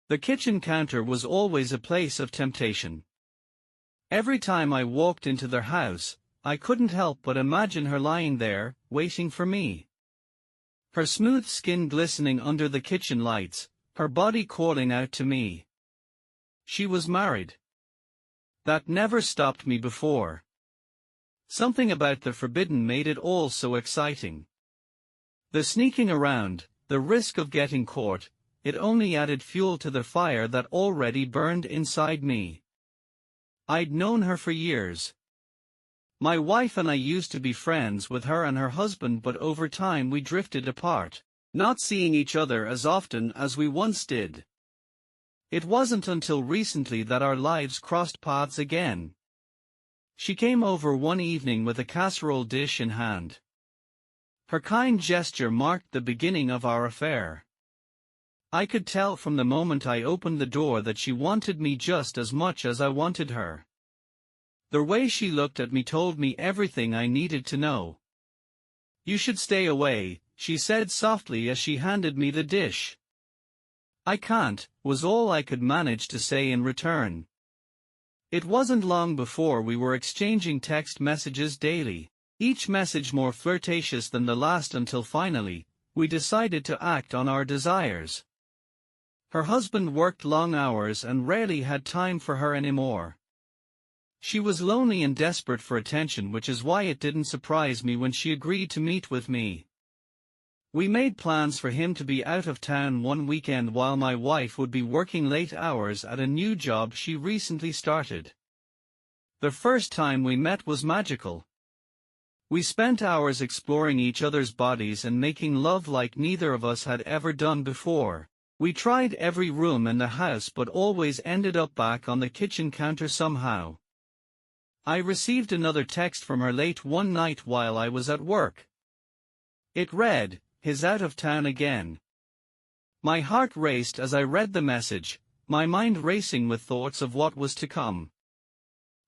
The kitchen counter was always a place of temptation. Every time I walked into their house, I couldn't help but imagine her lying there, waiting for me. Her smooth skin glistening under the kitchen lights, her body calling out to me. She was married. That never stopped me before. Something about the forbidden made it all so exciting. The sneaking around, the risk of getting caught, it only added fuel to the fire that already burned inside me. I'd known her for years. My wife and I used to be friends with her and her husband, but over time we drifted apart, not seeing each other as often as we once did. It wasn't until recently that our lives crossed paths again. She came over one evening with a casserole dish in hand. Her kind gesture marked the beginning of our affair. I could tell from the moment I opened the door that she wanted me just as much as I wanted her. The way she looked at me told me everything I needed to know. "You should stay away," she said softly as she handed me the dish. "I can't," was all I could manage to say in return. It wasn't long before we were exchanging text messages daily, each message more flirtatious than the last, until finally, we decided to act on our desires. Her husband worked long hours and rarely had time for her anymore. She was lonely and desperate for attention, which is why it didn't surprise me when she agreed to meet with me. We made plans for him to be out of town one weekend while my wife would be working late hours at a new job she recently started. The first time we met was magical. We spent hours exploring each other's bodies and making love like neither of us had ever done before. We tried every room in the house but always ended up back on the kitchen counter somehow. I received another text from her late one night while I was at work. It read, "He's out of town again." My heart raced as I read the message, my mind racing with thoughts of what was to come.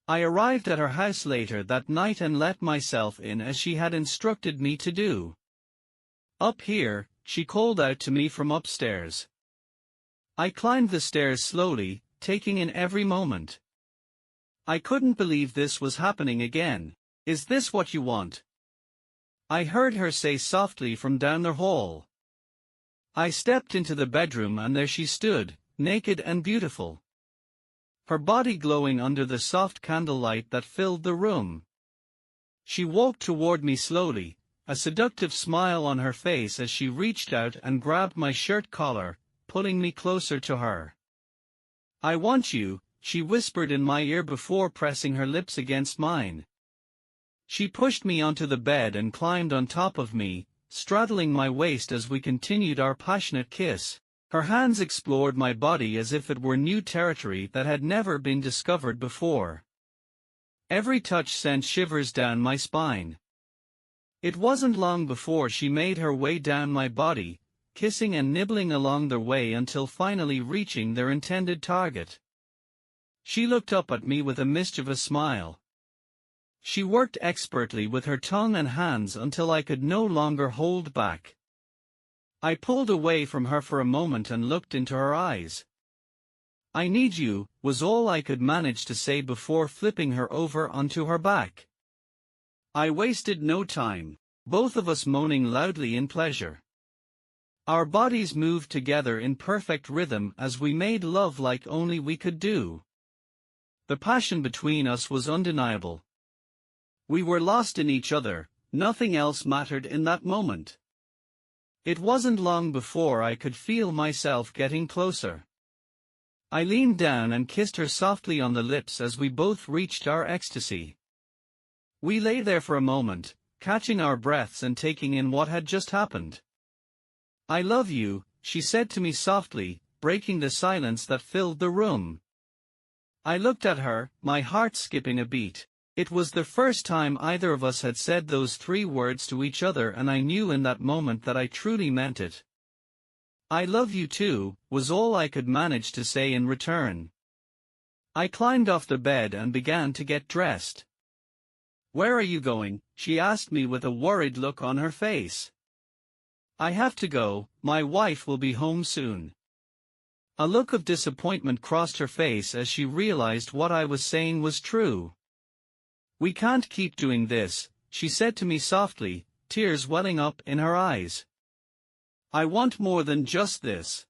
I arrived at her house later that night and let myself in as she had instructed me to do. "Up here," she called out to me from upstairs. I climbed the stairs slowly, taking in every moment. I couldn't believe this was happening again. "Is this what you want?" I heard her say softly from down the hall. I stepped into the bedroom and there she stood, naked and beautiful. Her body glowing under the soft candlelight that filled the room. She walked toward me slowly, a seductive smile on her face as she reached out and grabbed my shirt collar, pulling me closer to her. "I want you," she whispered in my ear before pressing her lips against mine. She pushed me onto the bed and climbed on top of me, straddling my waist as we continued our passionate kiss. Her hands explored my body as if it were new territory that had never been discovered before. Every touch sent shivers down my spine. It wasn't long before she made her way down my body, kissing and nibbling along their way until finally reaching their intended target. She looked up at me with a mischievous smile. She worked expertly with her tongue and hands until I could no longer hold back. I pulled away from her for a moment and looked into her eyes. "I need you," was all I could manage to say before flipping her over onto her back. I wasted no time, both of us moaning loudly in pleasure. Our bodies moved together in perfect rhythm as we made love like only we could do. The passion between us was undeniable. We were lost in each other, nothing else mattered in that moment. It wasn't long before I could feel myself getting closer. I leaned down and kissed her softly on the lips as we both reached our ecstasy. We lay there for a moment, catching our breaths and taking in what had just happened. "I love you," she said to me softly, breaking the silence that filled the room. I looked at her, my heart skipping a beat. It was the first time either of us had said those 3 words to each other, and I knew in that moment that I truly meant it. "I love you too," was all I could manage to say in return. I climbed off the bed and began to get dressed. "Where are you going?" she asked me with a worried look on her face. "I have to go, my wife will be home soon." A look of disappointment crossed her face as she realized what I was saying was true. "We can't keep doing this," she said to me softly, tears welling up in her eyes. "I want more than just this.